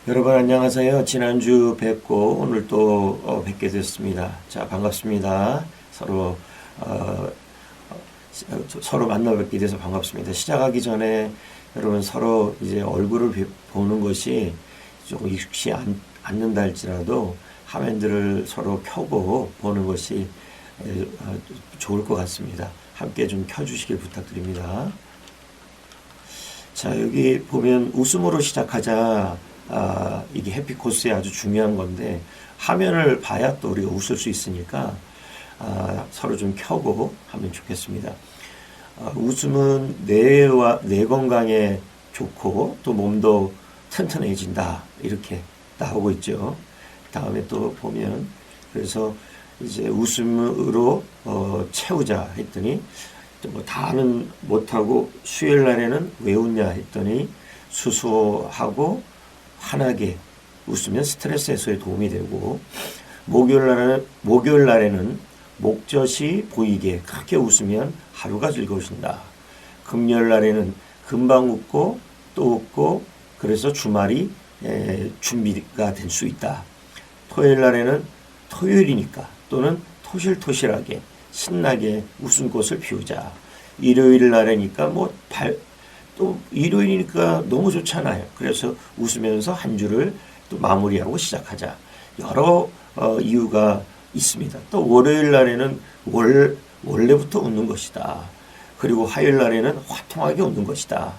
여러분 안녕하세요. 지난주 뵙고 오늘 또 뵙게 됐습니다. 자, 반갑습니다. 어, 서로 만나 뵙게 돼서 반갑습니다. 시작하기 전에 여러분 서로 이제 얼굴을 보는 것이 조금 익숙치 않는다 할지라도 화면들을 서로 켜고 보는 것이 좋을 것 같습니다. 함께 좀 켜주시길 부탁드립니다. 자, 여기 보면 웃음으로 시작하자. 이게 해피코스에 아주 중요한 건데, 화면을 봐야 또 우리가 웃을 수 있으니까, 서로 좀 켜고 하면 좋겠습니다. 웃음은 뇌 건강에 좋고, 또 몸도 튼튼해진다. 이렇게 나오고 있죠. 다음에 또 보면, 그래서 이제 웃음으로, 채우자 했더니, 뭐 다는 못하고 수요일 날에는 왜 웃냐 했더니 수수하고 환하게 웃으면 스트레스 해소에 도움이 되고, 목요일 날에는 목젖이 보이게 크게 웃으면 하루가 즐거우신다. 금요일 날에는 금방 웃고 또 웃고 그래서 주말이 준비가 될 수 있다. 토요일 날에는 토요일이니까 또는 토실토실하게 신나게 웃음꽃을 피우자. 일요일 날이니까 또 일요일이니까 너무 좋잖아요. 그래서 웃으면서 한 주를 또 마무리하고 시작하자. 여러 이유가 있습니다. 또 월요일 날에는 원래부터 웃는 것이다. 그리고 화요일 날에는 화통하게 웃는 것이다.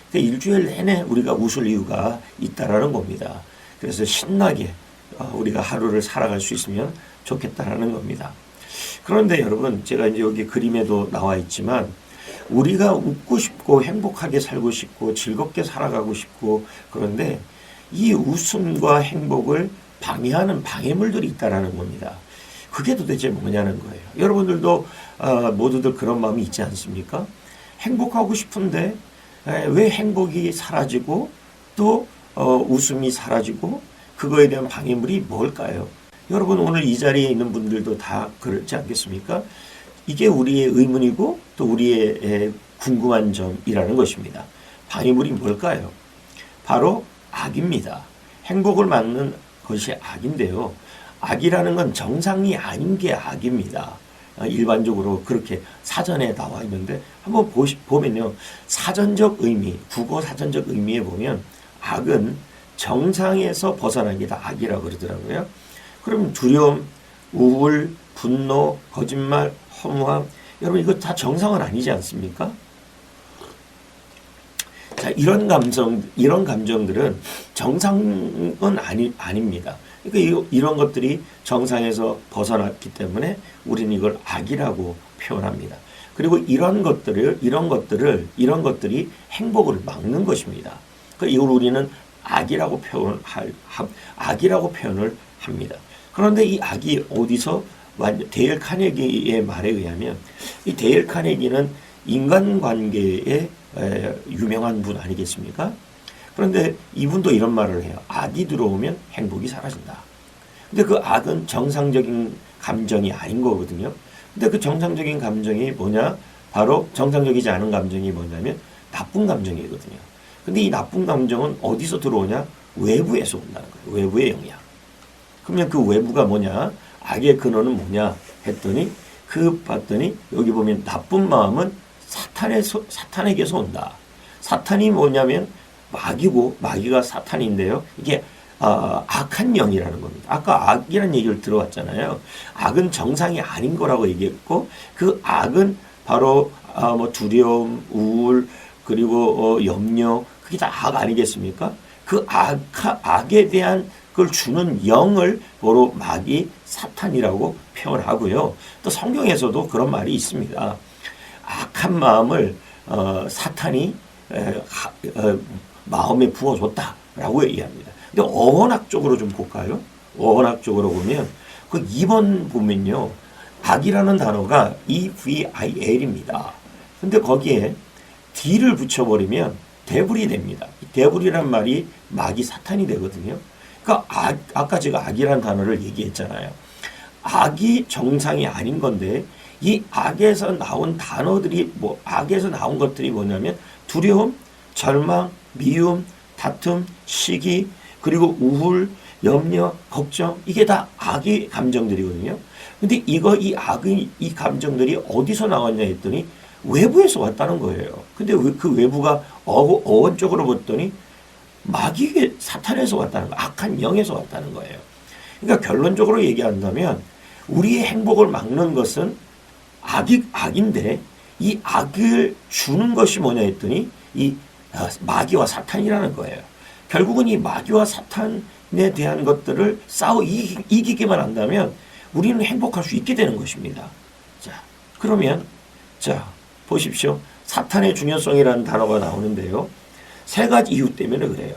그러니까 일주일 내내 우리가 웃을 이유가 있다라는 겁니다. 그래서 신나게 우리가 하루를 살아갈 수 있으면 좋겠다라는 겁니다. 그런데 여러분, 제가 이제 여기 그림에도 나와 있지만, 우리가 웃고 싶고 행복하게 살고 싶고 즐겁게 살아가고 싶고, 그런데 이 웃음과 행복을 방해하는 방해물들이 있다라는 겁니다. 그게 도대체 뭐냐는 거예요. 여러분들도 모두들 그런 마음이 있지 않습니까? 행복하고 싶은데 왜 행복이 사라지고 또 웃음이 사라지고, 그거에 대한 방해물이 뭘까요? 여러분, 오늘 이 자리에 있는 분들도 다 그렇지 않겠습니까? 이게 우리의 의문이고 또 우리의 궁금한 점이라는 것입니다. 방해물이 뭘까요? 바로 악입니다. 행복을 막는 것이 악인데요. 악이라는 건 정상이 아닌 게 악입니다. 일반적으로 그렇게 사전에 나와 있는데, 한번 보면요. 사전적 의미, 국어 사전적 의미에 보면 악은 정상에서 벗어난 게 다 악이라고 그러더라고요. 그럼 두려움, 우울, 분노, 거짓말, 허무함, 여러분 이거 다 정상은 아니지 않습니까? 자, 이런 감정들은 정상은 아닙니다. 그러니까 이런 것들이 정상에서 벗어났기 때문에 우리는 이걸 악이라고 표현합니다. 그리고 이런 것들이 행복을 막는 것입니다. 그러니까 이걸 우리는 악이라고 표현을 합니다. 그런데 이 악이 어디서 데일 카네기의 말에 의하면, 이 데일 카네기는 인간관계에 유명한 분 아니겠습니까? 그런데 이분도 이런 말을 해요. 악이 들어오면 행복이 사라진다. 근데 그 악은 정상적인 감정이 아닌 거거든요. 근데 그 정상적인 감정이 뭐냐? 바로 정상적이지 않은 감정이 뭐냐면 나쁜 감정이거든요. 근데 이 나쁜 감정은 어디서 들어오냐? 외부에서 온다는 거예요. 외부의 영향. 그러면 그 외부가 뭐냐? 악의 근원은 뭐냐? 봤더니 여기 보면 나쁜 마음은 사탄에게서 온다. 사탄이 뭐냐면 마귀가 사탄인데요. 이게 악한 영이라는 겁니다. 아까 악이라는 얘기를 들어왔잖아요. 악은 정상이 아닌 거라고 얘기했고, 그 악은 바로 두려움, 우울, 그리고 염려, 그게 다 악 아니겠습니까? 그 악에 대한 그걸 주는 영을 바로 마귀 사탄이라고 표현하고요. 또 성경에서도 그런 말이 있습니다. 악한 마음을 사탄이 마음에 부어줬다라고 얘기합니다. 근데 어원학적으로 좀 볼까요? 어원학적으로 보면 그 2번 보면요. 악이라는 단어가 EVIL입니다. 근데 거기에 D를 붙여버리면 데블이 됩니다. 데블이란 말이 마귀 사탄이 되거든요. 그러니까 아까 제가 악이라는 단어를 얘기했잖아요. 악이 정상이 아닌 건데, 이 악에서 나온 악에서 나온 것들이 뭐냐면 두려움, 절망, 미움, 다툼, 시기, 그리고 우울, 염려, 걱정, 이게 다 악의 감정들이거든요. 근데 이 감정들이 어디서 나왔냐 했더니 외부에서 왔다는 거예요. 근데 그 외부가 어원적으로 봤더니 마귀의 사탄에서 왔다는 거예요. 악한 영에서 왔다는 거예요. 그러니까 결론적으로 얘기한다면 우리의 행복을 막는 것은 악인데 이 악을 주는 것이 뭐냐 했더니 이 마귀와 사탄이라는 거예요. 결국은 이 마귀와 사탄에 대한 것들을 싸워 이기기만 한다면 우리는 행복할 수 있게 되는 것입니다. 자, 그러면 보십시오. 사탄의 중요성이라는 단어가 나오는데요. 세 가지 이유 때문에 그래요.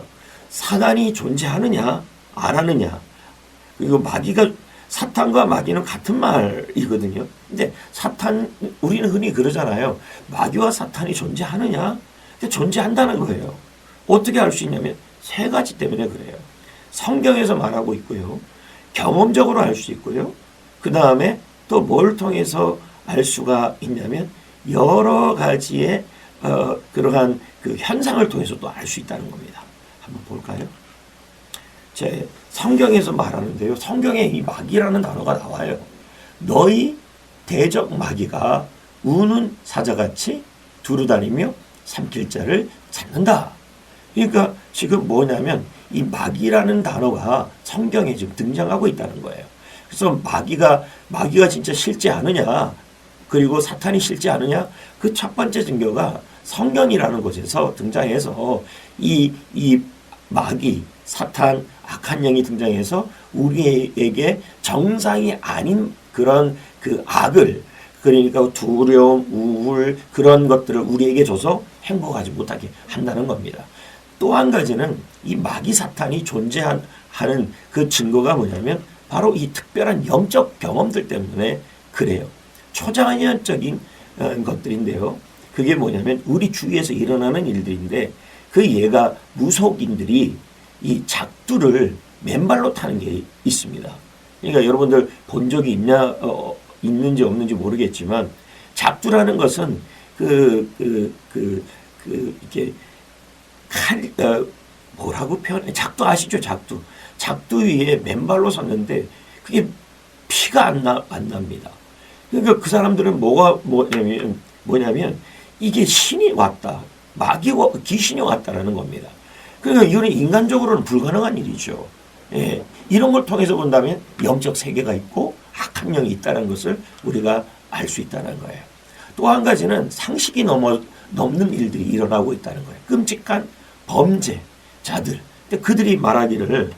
사단이 존재하느냐 안 하느냐, 그리고 사탄과 마귀는 같은 말이거든요. 근데 우리는 흔히 그러잖아요. 마귀와 사탄이 존재하느냐? 근데 존재한다는 거예요. 어떻게 알 수 있냐면 세 가지 때문에 그래요. 성경에서 말하고 있고요. 경험적으로 알 수 있고요. 그 다음에 또 뭘 통해서 알 수가 있냐면 여러 가지의 그러한 그 현상을 통해서 또 알 수 있다는 겁니다. 한번 볼까요? 성경에서 말하는데요. 성경에 이 마귀라는 단어가 나와요. 너희 대적 마귀가 우는 사자같이 두루다니며 삼킬 자를 찾는다. 그러니까 지금 뭐냐면 이 마귀라는 단어가 성경에 지금 등장하고 있다는 거예요. 그래서 마귀가 진짜 실제하느냐, 그리고 사탄이 실제하느냐, 그 첫 번째 증거가 성경이라는 곳에서 등장해서 이 마귀, 사탄, 악한 영이 등장해서 우리에게 정상이 아닌 그런 그 악을, 그러니까 두려움, 우울, 그런 것들을 우리에게 줘서 행복하지 못하게 한다는 겁니다. 또 한 가지는 이 마귀 사탄이 존재하는 그 증거가 바로 이 특별한 영적 경험들 때문에 그래요. 초자연적인 것들인데요. 그게 우리 주위에서 일어나는 일들인데, 그 얘가 무속인들이 이 작두를 맨발로 타는 게 있습니다. 그러니까 여러분들 본 적이 있는지 없는지 모르겠지만, 작두라는 것은 이렇게 뭐라고 표현해? 작두 아시죠? 작두 위에 맨발로 섰는데 그게 피가 안 납니다. 그러니까 그 사람들은 뭐냐면 이게 신이 왔다, 마귀와 귀신이 왔다라는 겁니다. 그러니까 이거는 인간적으로는 불가능한 일이죠. 예, 이런 걸 통해서 본다면 영적 세계가 있고 악한 영이 있다는 것을 우리가 알 수 있다는 거예요. 또 한 가지는 상식이 넘는 일들이 일어나고 있다는 거예요. 끔찍한 범죄자들. 근데 그들이 말하기를,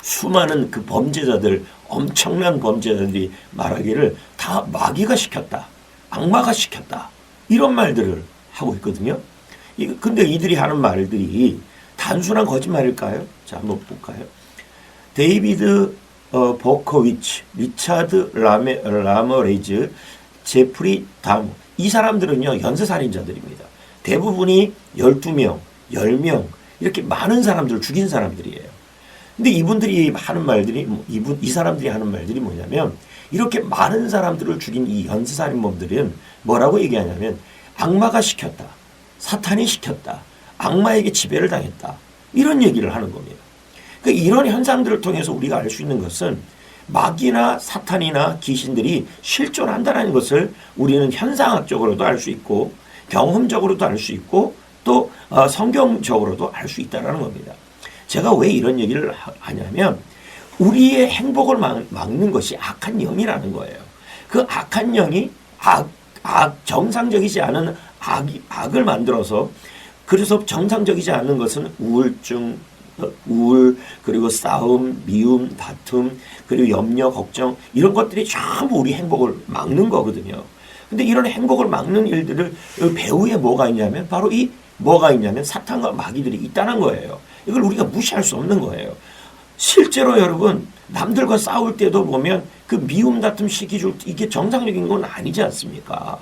수많은 그 범죄자들, 엄청난 범죄자들이 말하기를 다 마귀가 시켰다, 악마가 시켰다, 이런 말들을 하고 있거든요. 근데 이들이 하는 말들이 단순한 거짓말일까요? 자, 한번 볼까요? 데이비드 보코위치, 리차드 라머레이즈, 제프리 다무, 이 사람들은요 연쇄살인자들입니다. 대부분이 12명, 10명 이렇게 많은 사람들을 죽인 사람들이에요. 근데 이 사람들이 하는 말들이 뭐냐면, 이렇게 많은 사람들을 죽인 이 연쇄살인범들은 뭐라고 얘기하냐면 악마가 시켰다, 사탄이 시켰다, 악마에게 지배를 당했다, 이런 얘기를 하는 겁니다. 그러니까 이런 현상들을 통해서 우리가 알 수 있는 것은 마귀나 사탄이나 귀신들이 실존한다는 것을 우리는 현상학적으로도 알 수 있고, 경험적으로도 알 수 있고, 또 성경적으로도 알 수 있다는 겁니다. 제가 왜 이런 얘기를 하냐면, 우리의 행복을 막는 것이 악한 영이라는 거예요. 그 악한 영이 정상적이지 않은 악을 만들어서, 그래서 정상적이지 않은 것은 우울증, 그리고 싸움, 미움, 다툼, 그리고 염려, 걱정, 이런 것들이 전부 우리 행복을 막는 거거든요. 근데 이런 행복을 막는 일들을 배후에 뭐가 있냐면, 바로 뭐가 있냐면 사탄과 마귀들이 있다는 거예요. 이걸 우리가 무시할 수 없는 거예요. 실제로 여러분, 남들과 싸울 때도 보면 그 미움, 다툼, 시기줄, 이게 정상적인 건 아니지 않습니까?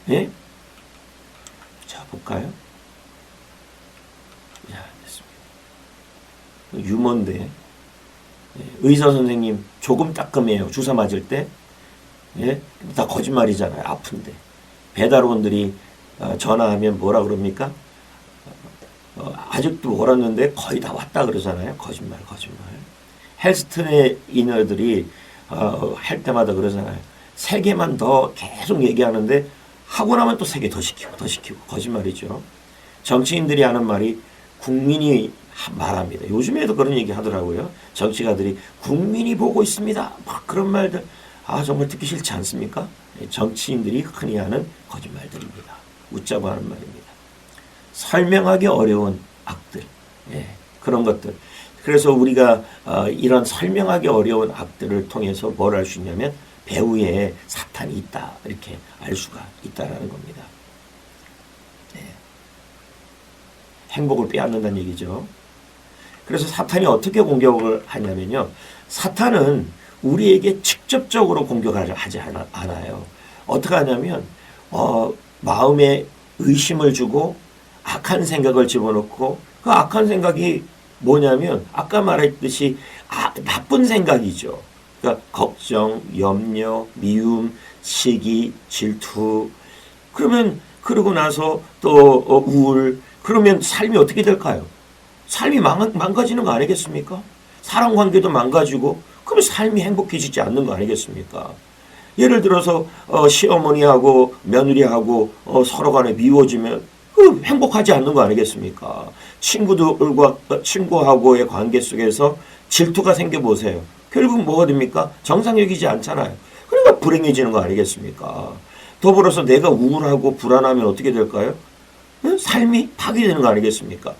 예? 자, 볼까요? 자, 됐습니다. 유머인데, 의사 선생님 조금 따끔해요. 주사 맞을 때. 예? 다 거짓말이잖아요. 아픈데. 배달원들이 전화하면 뭐라 그럽니까? 아직도 멀었는데 거의 다 왔다 그러잖아요. 거짓말. 헬스턴의 인어들이 할 때마다 그러잖아요. 3개만 더 계속 얘기하는데 하고 나면 또 3개 더 시키고 거짓말이죠. 정치인들이 하는 말이 국민이 말합니다. 요즘에도 그런 얘기 하더라고요. 정치가들이 국민이 보고 있습니다. 막 그런 말들 정말 듣기 싫지 않습니까? 정치인들이 흔히 하는 거짓말들입니다. 웃자고 하는 말입니다. 설명하기 어려운 악들, 그런 것들. 그래서 우리가 이런 설명하기 어려운 악들을 통해서 뭘 알 수 있냐면 배후에 사탄이 있다, 이렇게 알 수가 있다라는 겁니다. 행복을 빼앗는다는 얘기죠. 그래서 사탄이 어떻게 공격을 하냐면요. 사탄은 우리에게 직접적으로 공격하지 않아요. 어떻게 하냐면 마음에 의심을 주고 악한 생각을 집어넣고 그 악한 생각이 뭐냐면 아까 말했듯이 나쁜 생각이죠. 그러니까 걱정, 염려, 미움, 시기, 질투. 그러고 나서 또 우울. 그러면 삶이 어떻게 될까요? 삶이 망가지는 거 아니겠습니까? 사람 관계도 망가지고 그러면 삶이 행복해지지 않는 거 아니겠습니까? 예를 들어서 시어머니하고 며느리하고 서로 간에 미워지면 행복하지 않는 거 아니겠습니까? 친구하고의 관계 속에서 질투가 생겨보세요. 결국 뭐가 됩니까? 정상적이지 않잖아요. 그러니까 불행해지는 거 아니겠습니까? 더불어서 내가 우울하고 불안하면 어떻게 될까요? 삶이 파괴되는 거 아니겠습니까?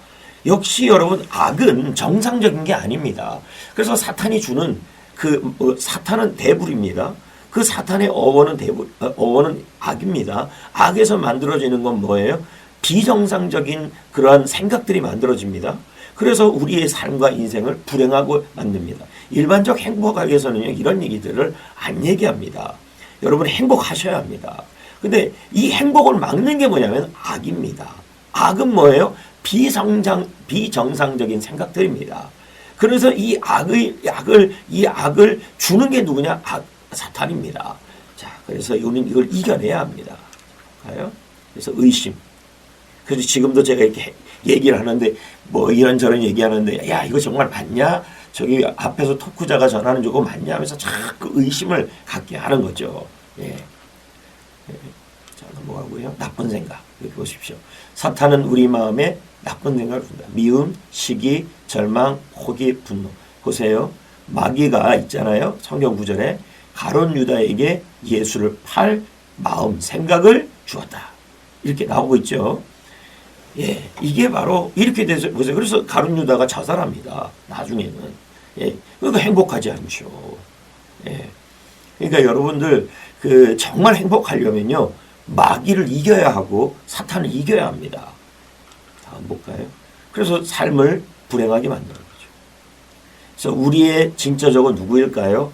역시 여러분 악은 정상적인 게 아닙니다. 그래서 사탄이 주는 사탄은 대불입니다. 그 사탄의 어원은 악입니다. 악에서 만들어지는 건 뭐예요? 비정상적인 그러한 생각들이 만들어집니다. 그래서 우리의 삶과 인생을 불행하고 만듭니다. 일반적 행복학에서는 이런 얘기들을 안 얘기합니다. 여러분 행복하셔야 합니다. 근데 이 행복을 막는 게 뭐냐면 악입니다. 악은 뭐예요? 비정상적인 생각들입니다. 그래서 이 악을 주는 게 누구냐? 사탄입니다. 자, 그래서 우리는 이걸 이겨내야 합니다. 그래서 의심. 그래서 지금도 제가 이렇게 얘기를 하는데 뭐 이런저런 얘기하는데 야 이거 정말 맞냐? 저기 앞에서 토크자가 전하는 저거 맞냐 하면서 자꾸 의심을 갖게 하는 거죠. 자, 넘어가고요. 나쁜 생각. 이렇게 보십시오. 사탄은 우리 마음에 나쁜 생각을 준다. 미움, 시기, 절망, 포기, 분노. 보세요. 마귀가 있잖아요. 성경 구절에 가룟 유다에게 예수를 팔 마음, 생각을 주었다. 이렇게 나오고 있죠. 이게 바로 이렇게 돼서 보세요. 그래서 가룟 유다가 자살합니다. 나중에는. 그러니까 행복하지 않죠. 그러니까 여러분들 정말 행복하려면요. 마귀를 이겨야 하고 사탄을 이겨야 합니다. 다음 볼까요? 그래서 삶을 불행하게 만드는 거죠. 그래서 우리의 진짜적은 누구일까요?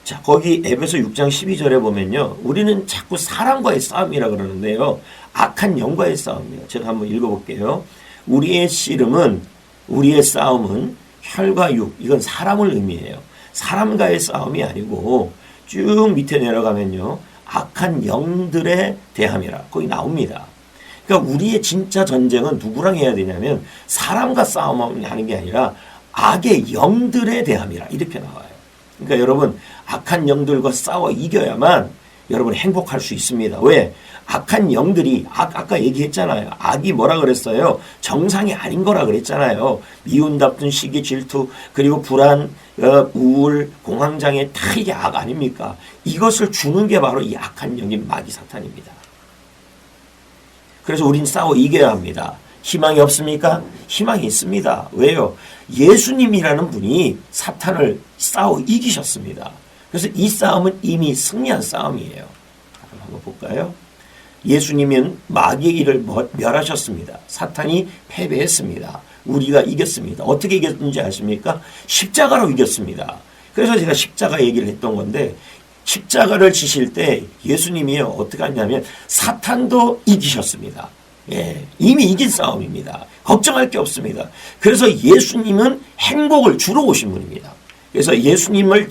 자, 거기 에베소 6장 12절에 보면요. 우리는 자꾸 사람과의 싸움이라 그러는데요. 악한 영과의 싸움이에요. 제가 한번 읽어볼게요. 우리의 싸움은 혈과 육, 이건 사람을 의미해요. 사람과의 싸움이 아니고 쭉 밑에 내려가면요. 악한 영들에 대함이라 거기 나옵니다. 그러니까 우리의 진짜 전쟁은 누구랑 해야 되냐면 사람과 싸움하는 게 아니라 악의 영들에 대함이라 이렇게 나와요. 그러니까 여러분 악한 영들과 싸워 이겨야만 여러분 행복할 수 있습니다. 왜? 악한 영들이 아까 얘기했잖아요. 악이 뭐라 그랬어요? 정상이 아닌 거라 그랬잖아요. 미운, 다툼, 시기, 질투, 그리고 불안, 우울, 공황장애 다 이게 악 아닙니까? 이것을 주는 게 바로 이 악한 영인 마귀 사탄입니다. 그래서 우린 싸워 이겨야 합니다. 희망이 없습니까? 희망이 있습니다. 왜요? 예수님이라는 분이 사탄을 싸워 이기셨습니다. 그래서 이 싸움은 이미 승리한 싸움이에요. 한번 볼까요? 예수님은 마귀의 일을 멸하셨습니다. 사탄이 패배했습니다. 우리가 이겼습니다. 어떻게 이겼는지 아십니까? 십자가로 이겼습니다. 그래서 제가 십자가 얘기를 했던 건데 십자가를 지실 때 예수님이 어떻게 하냐면 사탄도 이기셨습니다. 이미 이긴 싸움입니다. 걱정할 게 없습니다. 그래서 예수님은 행복을 주러 오신 분입니다. 그래서 예수님을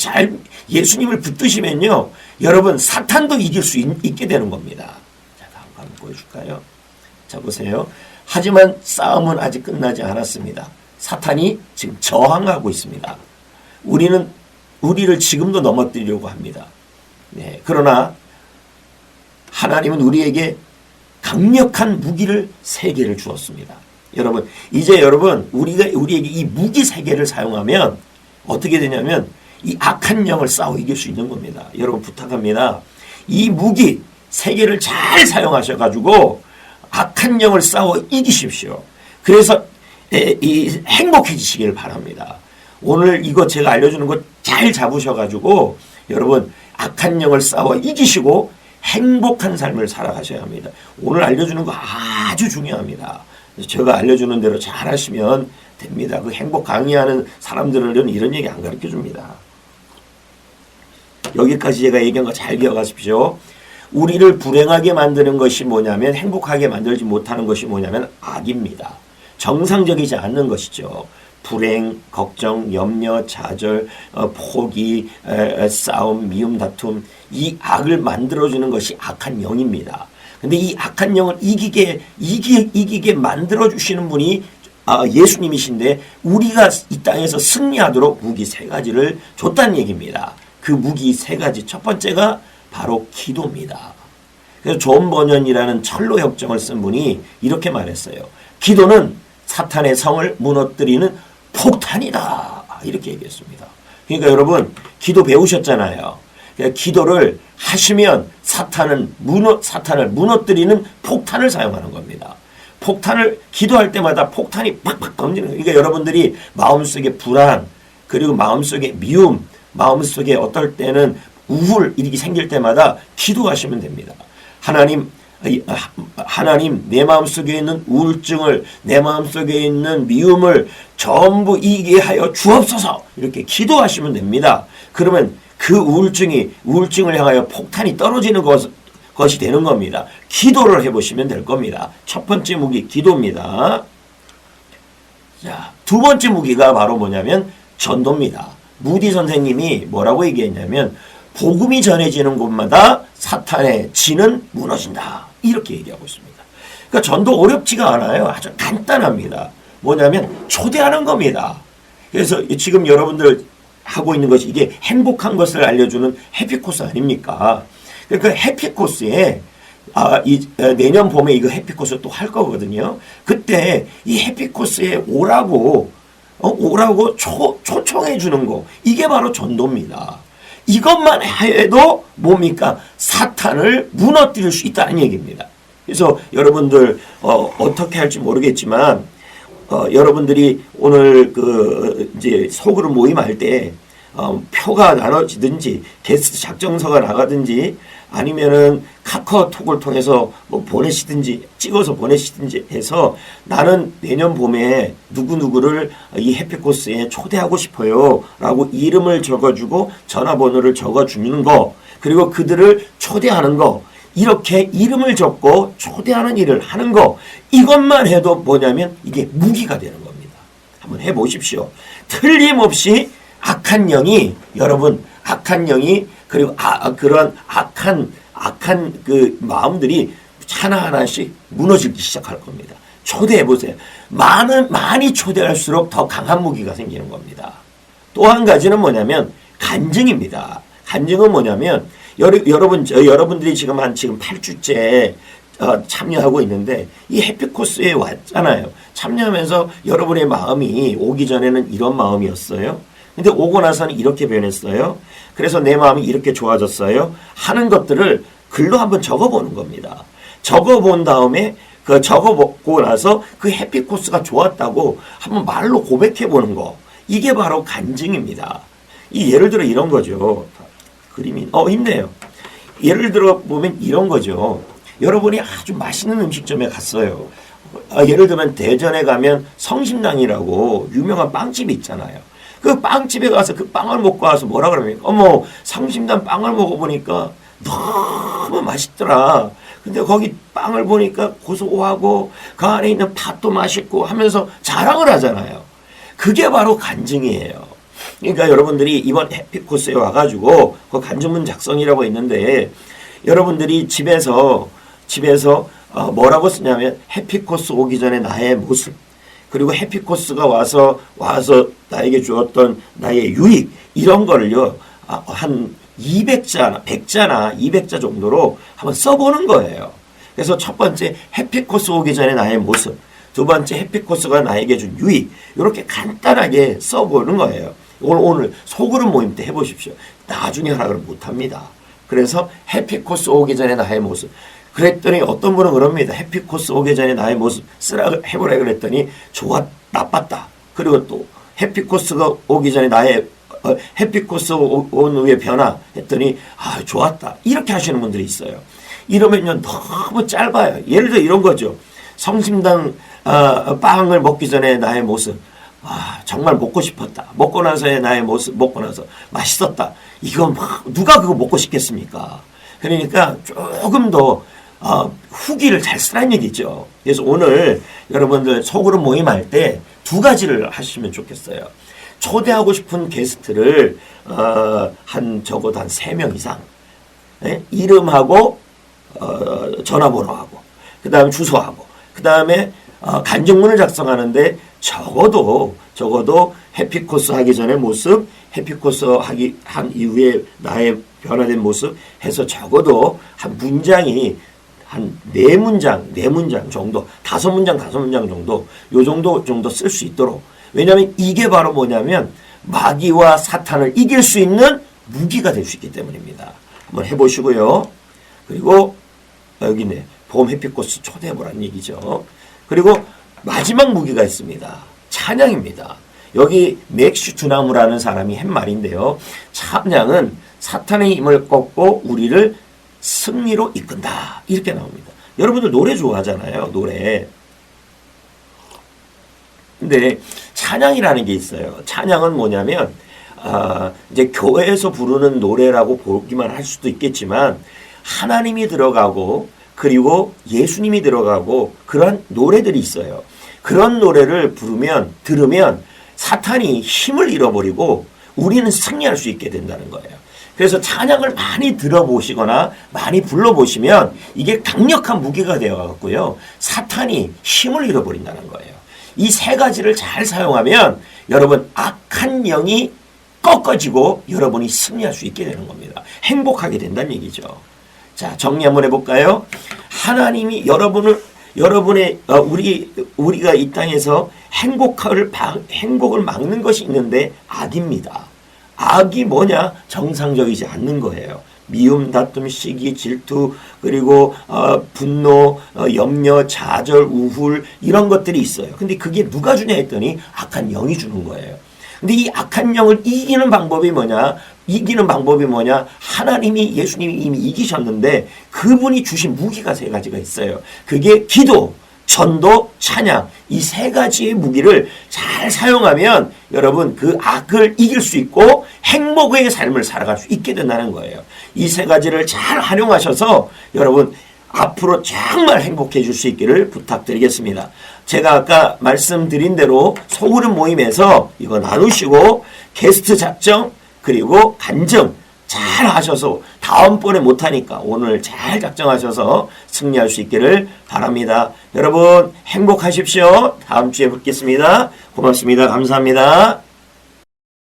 붙드시면요. 여러분 사탄도 이길 수 있게 되는 겁니다. 자, 다음 거 한번 보여줄까요? 자, 보세요. 하지만 싸움은 아직 끝나지 않았습니다. 사탄이 지금 저항하고 있습니다. 우리를 지금도 넘어뜨리려고 합니다. 네, 그러나 하나님은 우리에게 강력한 무기를 3개를 주었습니다. 여러분, 이제 우리에게 이 무기 3개를 사용하면 어떻게 되냐면 이 악한 영을 싸워 이길 수 있는 겁니다. 여러분 부탁합니다. 이 무기 3개를 잘 사용하셔가지고 악한 영을 싸워 이기십시오. 그래서 행복해지시길 바랍니다. 오늘 이거 제가 알려주는 거 잘 잡으셔가지고 여러분 악한 영을 싸워 이기시고 행복한 삶을 살아가셔야 합니다. 오늘 알려주는 거 아주 중요합니다. 제가 알려주는 대로 잘 하시면 됩니다. 그 행복 강의하는 사람들은 이런 얘기 안 가르쳐 줍니다. 여기까지 제가 얘기한 거 잘 기억하십시오. 우리를 불행하게 만드는 것이 뭐냐면 행복하게 만들지 못하는 것이 뭐냐면 악입니다. 정상적이지 않는 것이죠. 불행, 걱정, 염려, 좌절, 포기, 싸움, 미움, 다툼, 이 악을 만들어주는 것이 악한 영입니다. 근데 이 악한 영을 이기게 만들어주시는 분이 예수님이신데 우리가 이 땅에서 승리하도록 무기 3가지를 줬다는 얘기입니다. 그 무기 3가지 첫 번째가 바로 기도입니다. 그래서 존 버년이라는 철로 협정을 쓴 분이 이렇게 말했어요. 기도는 사탄의 성을 무너뜨리는 폭탄이다. 이렇게 얘기했습니다. 그러니까 여러분 기도 배우셨잖아요. 그러니까 기도를 하시면 사탄을 무너뜨리는 폭탄을 사용하는 겁니다. 폭탄을 기도할 때마다 폭탄이 팍팍 던지는 거예요. 그러니까 여러분들이 마음속에 불안 그리고 마음속에 미움 마음속에 어떨 때는 우울 이렇게 생길 때마다 기도하시면 됩니다. 하나님 내 마음속에 있는 우울증을 내 마음속에 있는 미움을 전부 이기게 하여 주옵소서 이렇게 기도하시면 됩니다. 그러면 그 우울증을 향하여 폭탄이 떨어지는 것이 되는 겁니다. 기도를 해보시면 될 겁니다. 첫 번째 무기 기도입니다. 자, 두 번째 무기가 바로 뭐냐면 전도입니다. 무디 선생님이 뭐라고 얘기했냐면 복음이 전해지는 곳마다 사탄의 진은 무너진다. 이렇게 얘기하고 있습니다. 그러니까 전도 어렵지가 않아요. 아주 간단합니다. 뭐냐면 초대하는 겁니다. 그래서 지금 여러분들 하고 있는 것이 이게 행복한 것을 알려주는 해피코스 아닙니까? 그러니까 해피코스에 내년 봄에 이거 해피코스 또 할 거거든요. 그때 이 해피코스에 오라고 초청해 주는 거 이게 바로 전도입니다. 이것만 해도 뭡니까? 사탄을 무너뜨릴 수 있다는 얘기입니다. 그래서 여러분들 어떻게 할지 모르겠지만 여러분들이 오늘 이제 소그룹 모임할 때 표가 나눠지든지 게스트 작정서가 나가든지 아니면은 카카오톡을 통해서 뭐 보내시든지 찍어서 보내시든지 해서 나는 내년 봄에 누구누구를 이 해피코스에 초대하고 싶어요 라고 이름을 적어주고 전화번호를 적어주는 거 그리고 그들을 초대하는 거 이렇게 이름을 적고 초대하는 일을 하는 거 이것만 해도 뭐냐면 이게 무기가 되는 겁니다. 한번 해보십시오. 틀림없이 악한 영이 그리고 그런 악한 그 마음들이 하나하나씩 무너지기 시작할 겁니다. 초대해 보세요. 많이 초대할수록 더 강한 무기가 생기는 겁니다. 또 한 가지는 뭐냐면 간증입니다. 간증은 뭐냐면 여러분들이 지금 8주째 참여하고 있는데 이 해피코스에 왔잖아요. 참여하면서 여러분의 마음이 오기 전에는 이런 마음이었어요. 근데 오고 나서는 이렇게 변했어요. 그래서 내 마음이 이렇게 좋아졌어요. 하는 것들을 글로 한번 적어보는 겁니다. 적어본 다음에 적어보고 나서 그 해피코스가 좋았다고 한번 말로 고백해보는 거. 이게 바로 간증입니다. 예를 들어 이런 거죠. 그림이 힘내요. 예를 들어 보면 이런 거죠. 여러분이 아주 맛있는 음식점에 갔어요. 예를 들면 대전에 가면 성심당이라고 유명한 빵집이 있잖아요. 그 빵집에 가서 그 빵을 먹고 와서 뭐라 그럽니까? 어머, 성심당 빵을 먹어보니까 너무 맛있더라. 근데 거기 빵을 보니까 고소하고 그 안에 있는 팥도 맛있고 하면서 자랑을 하잖아요. 그게 바로 간증이에요. 그러니까 여러분들이 이번 해피코스에 와가지고 그 간증문 작성이라고 있는데 여러분들이 집에서 뭐라고 쓰냐면 해피코스 오기 전에 나의 모습, 그리고 해피코스가 와서 나에게 주었던 나의 유익, 이런 거를요 한 200자나 100자나 200자 정도로 한번 써보는 거예요. 그래서 첫 번째 해피코스 오기 전에 나의 모습, 두 번째 해피코스가 나에게 준 유익, 이렇게 간단하게 써보는 거예요. 오늘 소그룹 모임 때 해보십시오. 나중에 하라 그러면 못합니다. 그래서 해피코스 오기 전에 나의 모습. 그랬더니 어떤 분은 그럽니다. 해피코스 오기 전에 나의 모습 해보라 그랬더니 나빴다. 그리고 또 해피코스가 오기 전에 나의 해피코스 온 후에 변화 했더니 좋았다. 이렇게 하시는 분들이 있어요. 이러면요 너무 짧아요. 예를 들어 이런 거죠. 성심당 빵을 먹기 전에 나의 모습, 정말 먹고 싶었다. 먹고 나서의 나의 모습, 먹고 나서 맛있었다. 이건 누가 그거 먹고 싶겠습니까? 그러니까 조금 더 후기를 잘 쓰라는 얘기죠. 그래서 오늘 여러분들 소그룹 모임할 때 두 가지를 하시면 좋겠어요. 초대하고 싶은 게스트를 적어도 한 3명 이상, 네? 이름하고 전화번호하고 그 다음에 주소하고 그 다음에 간증문을 작성하는데 적어도 해피코스 하기 전의 모습, 해피코스 한 이후에 나의 변화된 모습 해서 적어도 한 문장이 한 4문장 정도, 5문장 정도, 요 정도 쓸 수 있도록. 왜냐하면 이게 바로 뭐냐면 마귀와 사탄을 이길 수 있는 무기가 될 수 있기 때문입니다. 한번 해보시고요. 그리고 여기네, 봄 해피코스 초대해보라는 얘기죠. 그리고 마지막 무기가 있습니다. 찬양입니다. 여기 맥슈 두나무라는 사람이 한 말인데요. 찬양은 사탄의 힘을 꺾고 우리를 승리로 이끈다. 이렇게 나옵니다. 여러분들 노래 좋아하잖아요. 노래. 근데 찬양이라는 게 있어요. 찬양은 뭐냐면 이제 교회에서 부르는 노래라고 보기만 할 수도 있겠지만 하나님이 들어가고 그리고 예수님이 들어가고 그런 노래들이 있어요. 그런 노래를 들으면 사탄이 힘을 잃어버리고 우리는 승리할 수 있게 된다는 거예요. 그래서 찬양을 많이 들어보시거나 많이 불러보시면 이게 강력한 무기가 되어갖고요. 사탄이 힘을 잃어버린다는 거예요. 이 3가지를 잘 사용하면 여러분 악한 영이 꺾어지고 여러분이 승리할 수 있게 되는 겁니다. 행복하게 된다는 얘기죠. 자, 정리 한번 해볼까요? 하나님이 우리가 이 땅에서 행복을 막는 것이 있는데 악입니다. 악이 뭐냐? 정상적이지 않는 거예요. 미움, 다툼, 시기, 질투, 그리고 분노, 염려, 좌절, 우울 이런 것들이 있어요. 근데 그게 누가 주냐 했더니 악한 영이 주는 거예요. 근데 이 악한 영을 이기는 방법이 뭐냐? 하나님이, 예수님이 이미 이기셨는데 그분이 주신 무기가 3가지가 있어요. 그게 기도, 전도, 찬양, 이 3가지의 무기를 잘 사용하면 여러분 그 악을 이길 수 있고 행복의 삶을 살아갈 수 있게 된다는 거예요. 이 3가지를 잘 활용하셔서 여러분 앞으로 정말 행복해질 수 있기를 부탁드리겠습니다. 제가 아까 말씀드린 대로 소그룹 모임에서 이거 나누시고 게스트 작정 그리고 간증 잘 하셔서 다음번에 못하니까 오늘 잘 작정하셔서 승리할 수 있기를 바랍니다. 여러분 행복하십시오. 다음 주에 뵙겠습니다. 고맙습니다. 감사합니다.